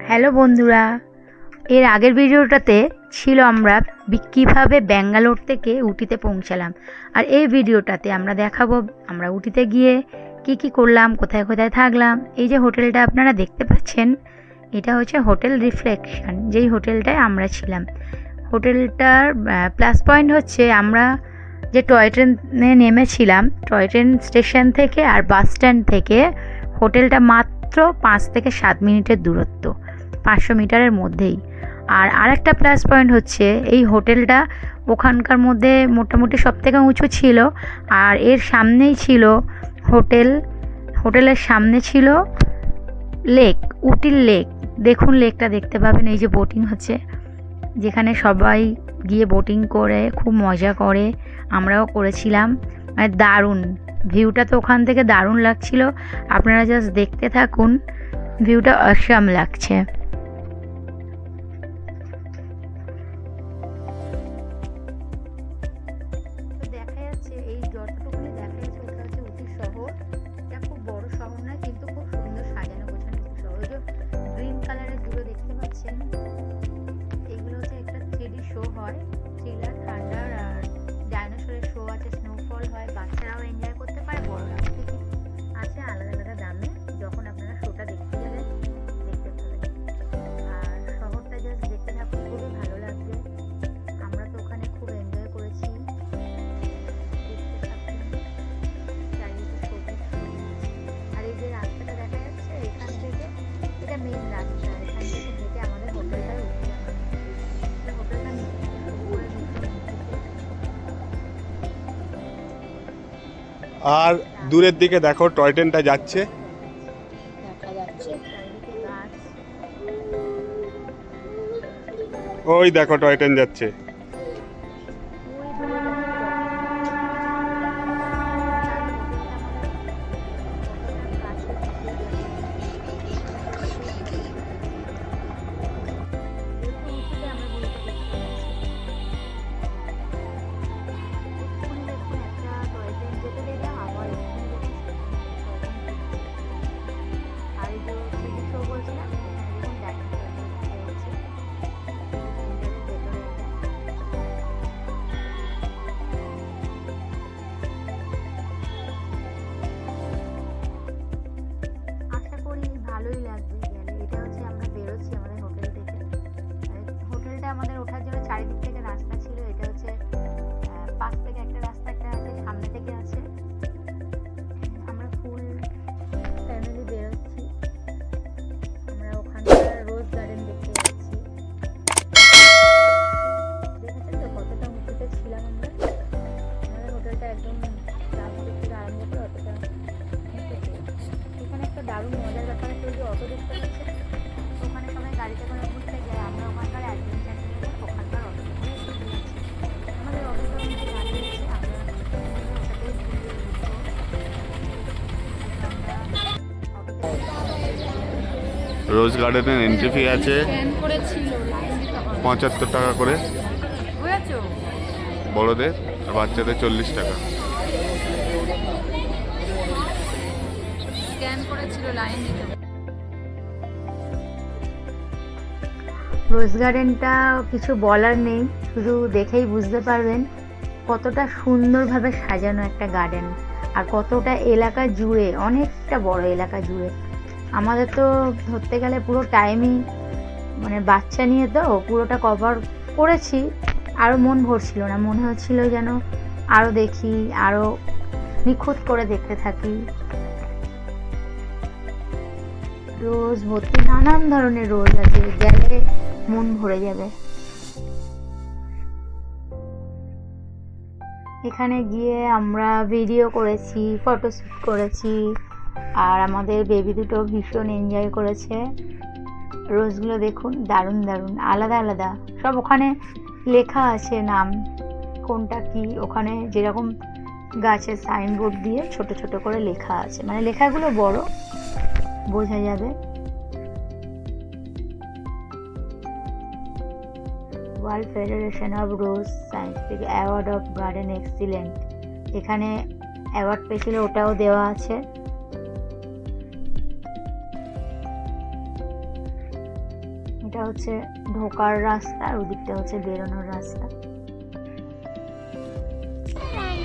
Hello বন্ধুরা, এর আগের ভিডিওটাতে ছিল আমরা কীভাবে ব্যাঙ্গালোর থেকে উটিতে পৌঁছালাম। আর এই ভিডিওটাতে আমরা দেখাবো আমরা উটিতে গিয়ে কি করলাম, কোথায় কোথায় থাকলাম। এই যে হোটেলটা আপনারা দেখতে পাচ্ছেন, এটা হচ্ছে হোটেল রিফ্লেকশন, যেই হোটেলটায় আমরা ছিলাম। হোটেলটার প্লাস পয়েন্ট হচ্ছে আমরা যে টয় ট্রেনে নেমেছিলাম, টয় ট্রেন স্টেশন থেকে আর বাস স্ট্যান্ড থেকে হোটেলটা মাত্র 5 থেকে 7 মিনিটের দূরত্ব, 500 মিটারের মধ্যেই। আর আরেকটা প্লাস পয়েন্ট হচ্ছে এই হোটেলটা ওখানকার মধ্যে মোটামুটি সব থেকে উঁচু ছিল। আর এর সামনেই ছিল হোটেলের সামনে ছিল লেক, উটির লেক। দেখুন লেকটা দেখতে পাবেন, এই যে বোটিং হচ্ছে, যেখানে সবাই গিয়ে বোটিং করে খুব মজা করে, আমরাও করেছিলাম। মানে দারুণ ভিউটা, তো ওখান থেকে দারুণ লাগছিল। আপনারা জাস্ট দেখতে থাকুন, ভিউটা অসাম লাগছে। দেখা যাচ্ছে এই যতটুকুনি দেখা যাচ্ছে ওটা হচ্ছে উটি শহর। এটা খুব বড় শহর নয়, কিন্তু খুব সুন্দর সাজানো গোছানো একটি শহর। ওই যে গ্রিন কালারের দূরে দেখতে পাচ্ছেন, এগুলো হচ্ছে একটা 3D শো হয়, থ্রিলার, থান্ডার আর ডাইনোসরের শো আছে, স্নোফল হয়। বাচ্চারাও এনজয় করতে পারে, বড়রাও থেকে আছে, আলাদা আলাদা দামে। যখন আপনারা শোটা দেখতে যাবেন দেখতে পাবেন। আর শহরটা জাস্ট দেখতে থাকুন, খুবই ভালো লাগবে। আমরা তো ওখানে খুব এনজয় করেছি। দেখতে থাকুন চারিদিকে সবুজ। আর এই যে রাস্তাটা দেখা যাচ্ছে এখান থেকে, এটা মেইন রাস্তা, এখান থেকে হেঁটে আমাদের হোটেলটায় উঠতে যাবে। হোটেলটা আর দূরের দিকে দেখো টয় ট্রেনটা যাচ্ছে, দেখা যাচ্ছে চারিদিকে গাছ। ওই দেখো টয় ট্রেন যাচ্ছে। ভালোই লাগবে গেলে। এটা হচ্ছে আমরা বেরোচ্ছি আমাদের হোটেল থেকে। হোটেলটা আমাদের ওঠার জন্য চারিদিক থেকে রাস্তা ছিল। এটা হচ্ছে পাশ থেকে একটা রাস্তা, একটা আছে সামনে থেকে আছে। আমরা ফুল ফ্যামিলি বেরোচ্ছি। আমরা ওখানকার রোজ গার্ডেন দেখতে যাচ্ছি। দেখেছেন তো কতটা উঁচুতে ছিলাম আমরা। আমাদের হোটেলটা একদম রাস্তা থেকে আরম্ভ করে অতটা এখানে একটা দারুণ মজার ব্যাপার আছে, যে অটো দেখতে পাচ্ছেন, ওখানে সবাই গাড়িতে করে ঘুরতে যায়। আমরা ওখানকার অ্যাডভেঞ্চার নিয়ে যাই, ওখানকার অটোতে করে ঘুরতে যাচ্ছি। আমাদের অটোটা মধ্যে দাঁড়িয়েছে, আমরা ওটাতেই ঘুরিয়ে রোজ গার্ডেনের এন্ট্রি ফি আছে 75 টাকা করে বড়দের, আর বাচ্চাদের 40 টাকা। রোজ গার্ডেনটা কিছু বলার নেই, শুধু দেখেই বুঝতে পারবেন কতটা সুন্দরভাবে সাজানো একটা গার্ডেন, আর কতটা এলাকা জুড়ে, অনেকটা বড় এলাকা জুড়ে। আমাদের তো ধরতে গেলে পুরো টাইমই, মানে বাচ্চা নিয়ে তো পুরোটা কভার করেছি। আরও মন ভরছিল না, মনে হচ্ছিল যেন আরও দেখি, আরও নিখুঁত করে দেখতে থাকি। রোজ ভর্তি, নানান ধরনের রোজ আছে, গেলে মন ভরে যাবে। এখানে গিয়ে আমরা ভিডিও করেছি, ফটোশ্যুট করেছি, আর আমাদের বেবি দুটো ভীষণ এনজয় করেছে। রোজগুলো দেখুন, দারুণ দারুণ, আলাদা আলাদা সব। ওখানে লেখা আছে নাম, কোনটা কি, ওখানে যেরকম গাছের সাইনবোর্ড দিয়ে ছোট ছোট করে লেখা আছে, মানে লেখাগুলো বড়, বোঝা যাবে। World federation of rose scientific award of garden excellent, এখানে অ্যাওয়ার্ড পেয়েছিল, ওটাও দেওয়া আছে। এটা হচ্ছে ঢোকার রাস্তা আর ওদিকটা হচ্ছে বেরোনোর রাস্তা।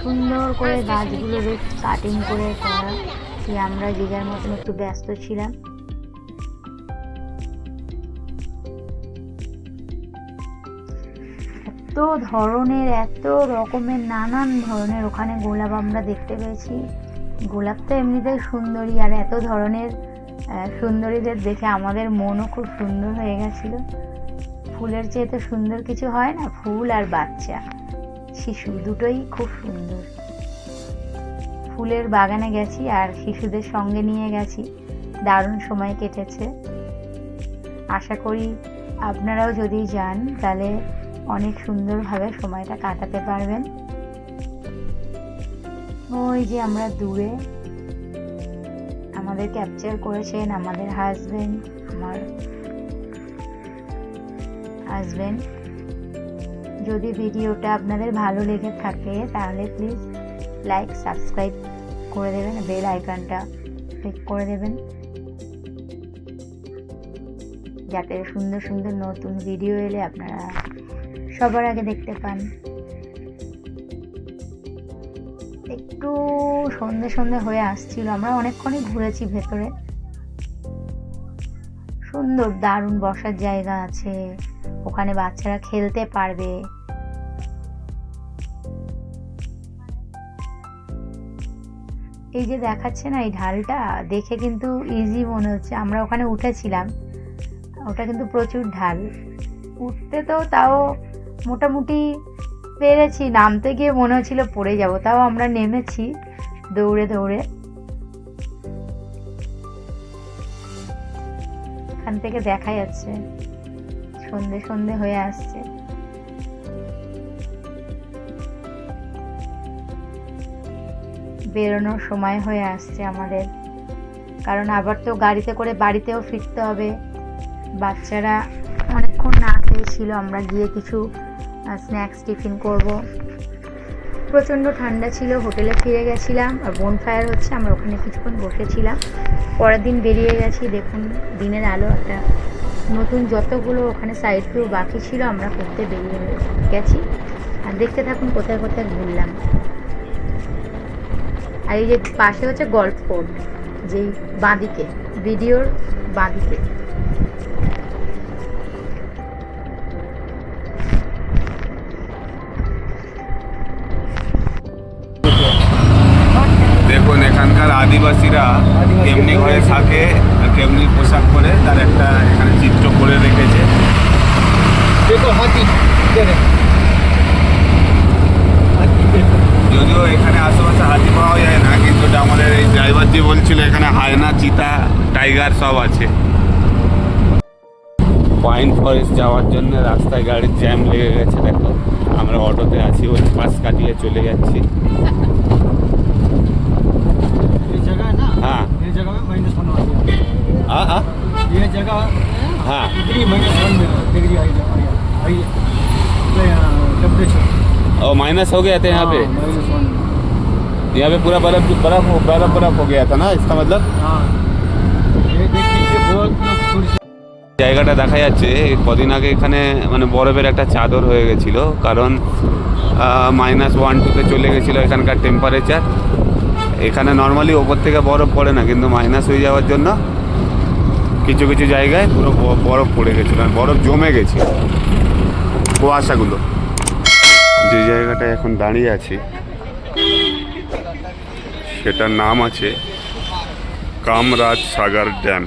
সুন্দর করে গাছগুলো বেশ কাটিং করে করা। আমরা যে যার মতন একটু ব্যস্ত ছিলাম। এত ধরনের, এত রকমের, নানান ধরনের ওখানে গোলাপ আমরা দেখতে পেয়েছি। গোলাপ তো এমনিতেই সুন্দরী, আর এত ধরনের সুন্দরীদের দেখে আমাদের মনও খুব সুন্দর হয়ে গেছিল। ফুলের চেয়ে তো সুন্দর কিছু হয় না, ফুল আর বাচ্চা শিশু দুটোই খুব সুন্দর। ফুলের বাগানে গেছি আর শিশুদের সঙ্গে নিয়ে গেছি, দারুণ সময় কেটেছে। আশা করি আপনারাও যদি যান তাহলে অনেক সুন্দরভাবে সময়টা কাটাতে পারবেন। ওই যে আমরা দূরে, আমাদের ক্যাপচার করেছেন আমাদের হাজবেন্ড, আমার হাজবেন্ড। যদি ভিডিওটা আপনাদের ভালো লেগে থাকে তাহলে প্লিজ লাইক, সাবস্ক্রাইব করে দেবেন, বেল আইকনটা ক্লিক করে দেবেন, যাতে সুন্দর সুন্দর নতুন ভিডিও এলে আপনারা সবার আগে দেখতে পান। একটু সন্ধে সন্ধে হয়ে আসছিল, আমরা অনেকক্ষণই ঘুরেছি ভেতরে। সুন্দর দারুণ বসার জায়গা আছে, ওখানে বাচ্চারা খেলতে পারবে। এই যে দেখাচ্ছে না এই ঢালটা, দেখে কিন্তু ইজি মনে হচ্ছে। আমরা ওখানে উঠেছিলাম, ওটা কিন্তু প্রচুর ঢাল। উঠতে তো তাও মোটামুটি পেরেছি, নামতে গিয়ে মনে হচ্ছিল পড়ে যাব, তাও আমরা নেমেছি দৌড়ে দৌড়ে। এখান থেকে দেখা যাচ্ছে সন্ধে সন্ধে হয়ে আসছে। বেরোনোর সময় হয়ে আসছে আমাদের, কারণ আবার তো গাড়িতে করে বাড়িতেও ফিরতে হবে। বাচ্চারা অনেকক্ষণ না খেয়েছিল, আমরা গিয়ে কিছু স্ন্যাক্স টিফিন করব। প্রচণ্ড ঠান্ডা ছিল, হোটেলে ফিরে গেছিলাম আর বনফায়ার হচ্ছে, আমরা ওখানে কিছুক্ষণ বসেছিলাম। পরের দিন বেরিয়ে গেছি। দেখুন দিনের আলো, একটা নতুন যতগুলো ওখানে সাইড ট্যুর বাকি ছিল আমরা করতে বেরিয়ে গেছি। আর দেখতে থাকুন কোথায় কোথায় ঘুরলাম। আর এই যে পাশে হচ্ছে গল্ফ কোর্ট, যেই বাঁদিকে, ভিডিওর বাঁদিকে। দেখুন এখানকার আদিবাসীরা কেমনি ঘরে থাকে, কেমনি পোশাক পরে, তার একটা এখানে চিত্র করে রেখেছে। যদিও এখানে আশেপাশে হাতি পাওয়া যায় না, কিন্তু আমাদের এই ড্রাইভার যে বলছিল এখানে হায়না, চিতা, টাইগার সব আছে। পাইন ফরেস্ট যাওয়ার জন্য রাস্তায় গাড়ির জ্যাম লেগে গেছে। দেখো আমরা অটোতে আছি, ওই পাশ কাটিয়ে চলে যাচ্ছি। हाँ ये जगह में -1 हाँ हाँ ये जगह हाँ डिग्री -1 में डिग्री आई टेम्परेचर और माइनस हो गया था यहाँ पे। -1 यहाँ पे पूरा बर्फ हो गया था ना, इसका मतलब। हाँ ये देखिए बहुत জায়গাটা দেখা যাচ্ছে কদিন আগে এখানে মানে বরফের একটা চাদর হয়ে গেছিল, কারণ -1-2 চলে গেছিলো এখানকার টেম্পারেচার। এখানে নর্মালি ওপর থেকে বরফ পড়ে না, কিন্তু মাইনাস হয়ে যাওয়ার জন্য কিছু কিছু জায়গায় পুরো বরফ পড়ে গেছিলো, বরফ জমে গেছে কুয়াশাগুলো। যে জায়গাটায় এখন দাঁড়িয়ে আছি সেটার নাম আছে কামরাজ সাগর ড্যাম।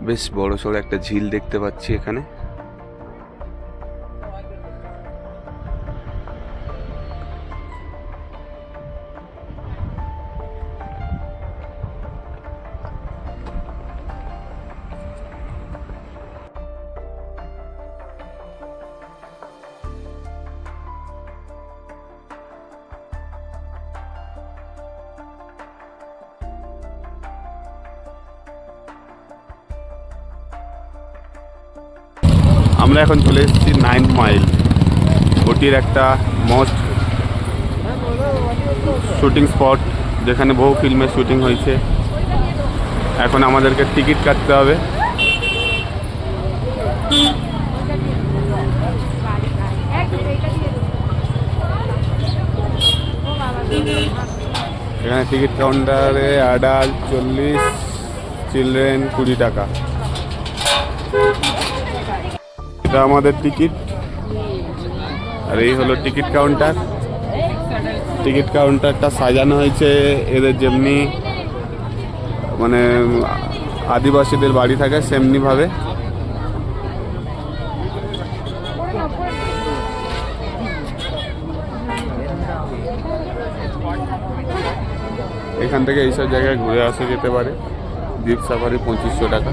বেশ বড় সড়ো একটা ঝিল দেখতে পাচ্ছি এখানে। আমরা এখন চলে এসেছি 9 মাইল, ওটির একটা মোস্ট শুটিং স্পট যেখানে বহু ফিল্মের শুটিং হয়েছে। এখন আমাদেরকে টিকিট কাটতে হবে। এখানে টিকিট কাউন্টারে অ্যাডাল্ট 40, চিলড্রেন 20 টাকা। এটা আমাদের টিকিট, আর এই হলো টিকিট কাউন্টার। টিকিট কাউন্টারটা সাজানো হয়েছে এদের যেমনি মানে আদিবাসীদের বাড়ি থাকে সেমনিভাবে। এখান থেকে এইসব জায়গায় ঘুরে আসা যেতে পারে। জিপ সাফারি 2500 টাকা।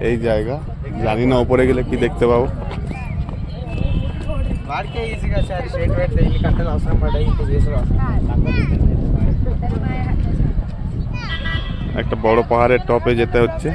এই জায়গা জানি না ওপরে গেলে কি দেখতে পাবো। একটা বড় পাহাড়ের টপে যেতে হচ্ছে।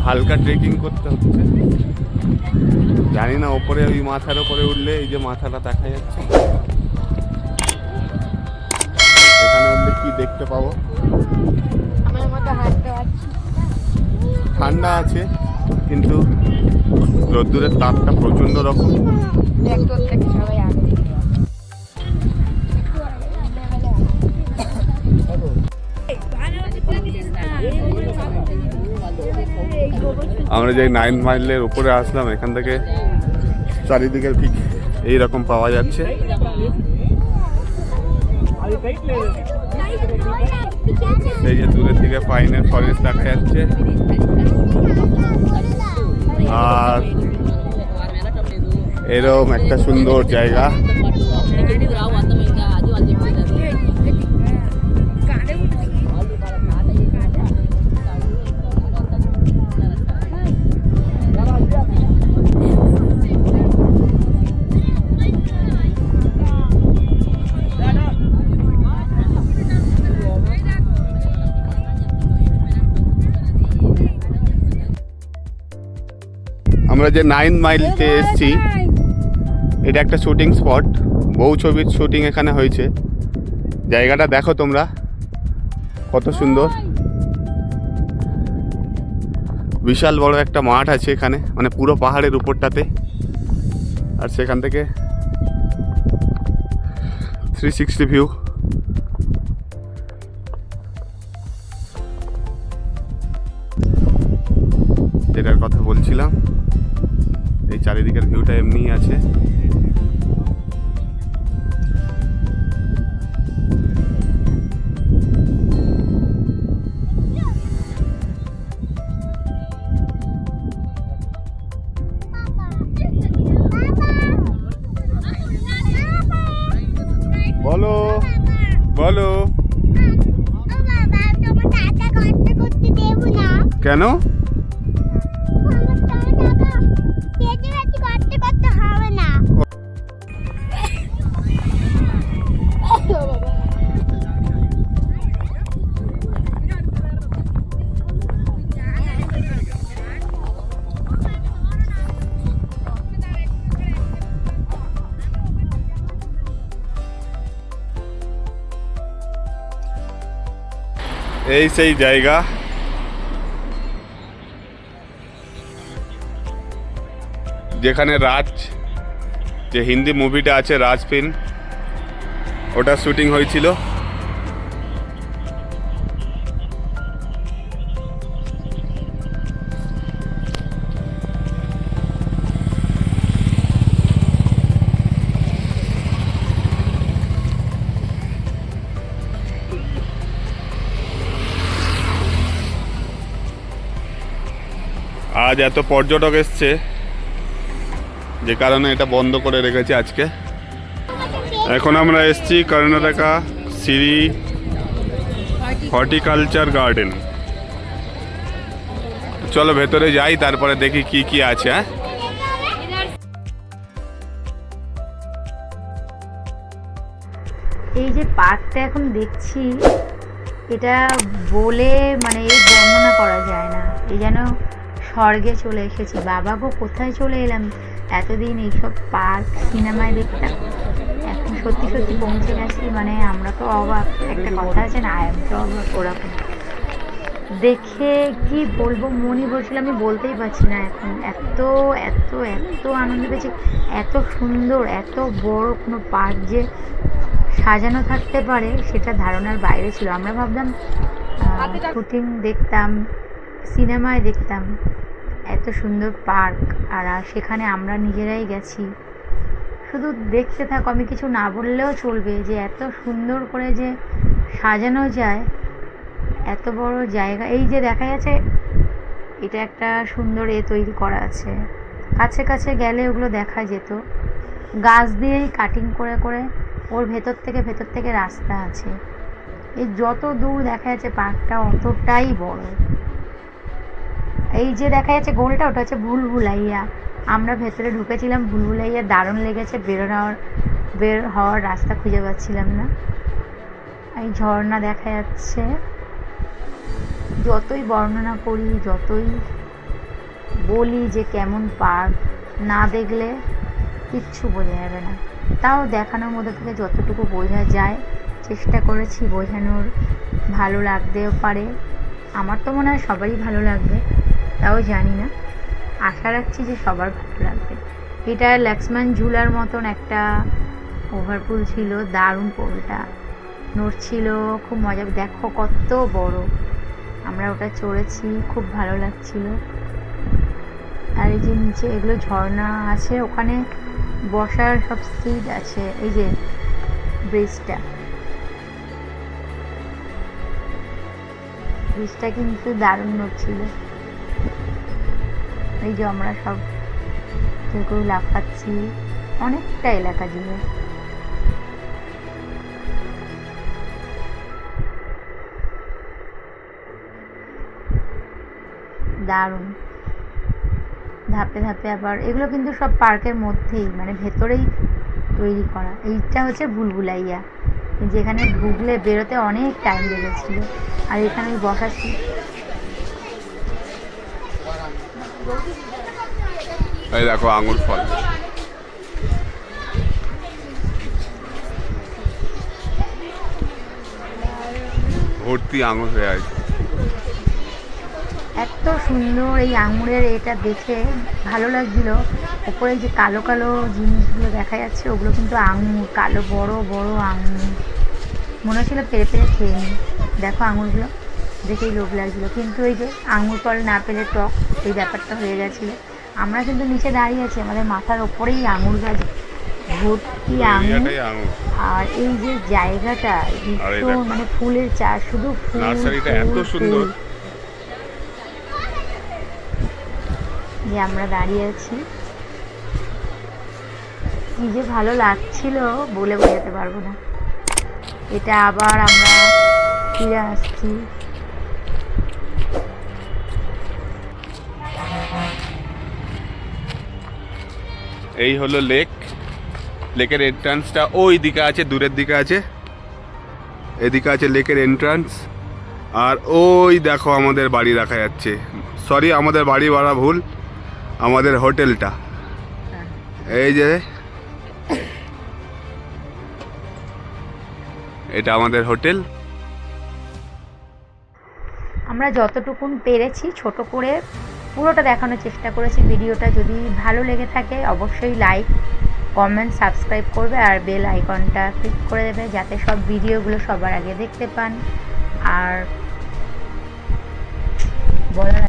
হালকা ট্রেকিং করতে হচ্ছে। জানি না ওপরে ওই মাথার ওপরে উঠলে এই যে মাথাটা দেখা যাচ্ছে, এখানে উঠলে কি দেখতে পাবো। ঠান্ডা আছে কিন্তু রোদ্দুরের তাপটা প্রচন্ড রকম। আমরা যে 9 মাইলের উপরে আসলাম, এখান থেকে চারিদিকে ঠিক এইরকম পাওয়া যাচ্ছে। এই যে দূরের দিকে পাইনের ফরেস্ট দেখা যাচ্ছে, আর এরকম একটা সুন্দর জায়গা। আমরা যে 9 মাইলতে এসেছি, এটা একটা শুটিং স্পট। বহু ছবির শুটিং এখানে হয়েছে। জায়গাটা দেখো তোমরা কত সুন্দর। বিশাল বড় একটা মাঠ আছে এখানে, মানে পুরো পাহাড়ের উপরটাতে। আর সেখান থেকে 360 ভিউ। যেটার কথা বলছিলাম, এই চারিদিকের ভিউটা এমনি আছে। বলো বলো কেন? এই সেই জায়গা যেখানে রাজ যে হিন্দি মুভিটা আছে রাজ ফিল্ম, ওটা শুটিং হয়েছিল। আজ এত পর্যটক এসছে যে কারণে এটা বন্ধ করে রেখেছে আজকে। এখন আমরা এসছি কর্ণাটকা সিরি হর্টিকালচার গার্ডেন। চলো ভেতরে যাই, তারপরে দেখি কি কি আছে। হ্যাঁ, এই যে পার্কটা এখন দেখছি, এটা বলে মানে এই বর্ণনা করা যায় না। এই যেন স্বর্গে চলে এসেছি। বাবা গো, কোথায় চলে এলাম! এতদিন এইসব পার্ক সিনেমায় দেখতাম, এখন সত্যি সত্যি পৌঁছে গেছি। মানে আমরা তো অবাক। একটা কথা আছে না, আয়াম তো অবাক, ওরকম দেখে কি বলবো, মনই বলছিল, আমি বলতেই পারছি না এখন। এত এত এত আনন্দ পেয়েছি। এত সুন্দর, এত বড় কোনো পার্ক যে সাজানো থাকতে পারে সেটা ধারণার বাইরে ছিল। আমরা ভাবতাম শুটিং দেখতাম, সিনেমায় দেখতাম, এত সুন্দর পার্ক, আর সেখানে আমরা নিজেরাই গেছি। শুধু দেখতে থাকো, আমি কিছু না বললেও চলবে যে এত সুন্দর করে যে সাজানো যায়, এত বড় জায়গা। এই যে দেখা যাচ্ছে, এটা একটা সুন্দর তৈরি করা আছে। কাছে কাছে গেলে ওগুলো দেখা যেত। গাছ দিয়েই কাটিং করে করে ওর ভেতর থেকে রাস্তা আছে। এই যত দূর দেখা যাচ্ছে পার্কটা অতটাই বড়। এই যে দেখা যাচ্ছে গোলটা, ওটা হচ্ছে ভুলভুলাইয়া। আমরা ভেতরে ঢুকেছিলাম, ভুলভুলাইয়া দারুণ লেগেছে। বের হওয়ার রাস্তা খুঁজে পাচ্ছিলাম না। এই ঝর্ণা দেখা যাচ্ছে। যতই বর্ণনা করি, যতই বলি যে কেমন পার্ক, না দেখলে কিচ্ছু বোঝা যাবে না। তাও দেখানোর মধ্যে থেকে যতটুকু বোঝা যায় চেষ্টা করেছি বোঝানোর। ভালো লাগতেও পারে, আমার তো মনে হয় সবারই ভালো লাগবে, তাও জানি না। আশা রাখছি যে সবার ভালো লাগবে। এটা লক্ষ্মণ ঝুলার মতন একটা ওভারপুল ছিল, দারুণ পুলটা নড়ছিল, খুব মজা। দেখো কত বড়, আমরা ওটা চড়েছি, খুব ভালো লাগছিল। আর এই যে নিচে এগুলো ঝর্ণা আছে, ওখানে বসার সব সিট আছে। এই যে ব্রিজটা কিন্তু দারুণ নড়ছিল। এই যে আমরা সব কেউ লাফাচ্ছি অনেকটা এলাকা জুড়ে। দারুণ ধাপে ধাপে। আবার এগুলো কিন্তু সব পার্কের মধ্যেই, মানে ভেতরেই তৈরি করা। এইটা হচ্ছে ভুলভুলাইয়া, যেখানে ঢুকলে বেরোতে অনেক টাইম লেগেছিল। আর এখানে বসার সিট। এই দেখো আঙুর ফল, ভর্তি আঙুর হয়ে আছে। এত সুন্দর এই আঙুরের এটা দেখে ভালো লাগছিল। ওপরে যে কালো কালো জিনিসগুলো দেখা যাচ্ছে, ওগুলো কিন্তু আঙুর, কালো বড় বড় আঙুর। মনে হচ্ছিল পেরে পেরে খেয়ে নিই। দেখো আঙুরগুলো দেখেই লোভ লাগছিলো, কিন্তু এই যে আঙুর ফল না পেলে টক, এই ব্যাপারটা হয়ে গেছিলো। আমরা কিন্তু নিচে দাঁড়িয়ে আছি, আমাদের মাথার ওপরেই আঙুর গাছ, ভর্তি আঙুর। আর এই যে জায়গাটা ভীষণ, মানে ফুলের চাষ, শুধু ফুল। নার্সারিটা এত সুন্দর যে আমরা দাঁড়িয়ে আছি, কি যে ভালো লাগছিল বলে বোঝাতে পারবো না। এটা আবার আমরা ফিরে আসছি। এই হলো লেক। লেকের এন্ট্রান্সটা ওই দিকে আছে, দূরের দিকে আছে। এদিকে আছে লেকের এন্ট্রান্স। আর ওই দেখো আমাদের বাড়ি দেখা যাচ্ছে। সরি, আমাদের বাড়ি বলা ভুল, আমাদের হোটেলটা। এই যে এটা আমাদের হোটেল। আমরা যতটুকুন পেরেছি ছোট করে পুরোটা দেখানোর চেষ্টা করেছি। ভিডিওটা যদি ভালো লেগে থাকে অবশ্যই লাইক, কমেন্ট, সাবস্ক্রাইব করবে আর বেল আইকনটা ক্লিক করে দেবে যাতে সব ভিডিওগুলো সবার আগে দেখতে পান। আর বলার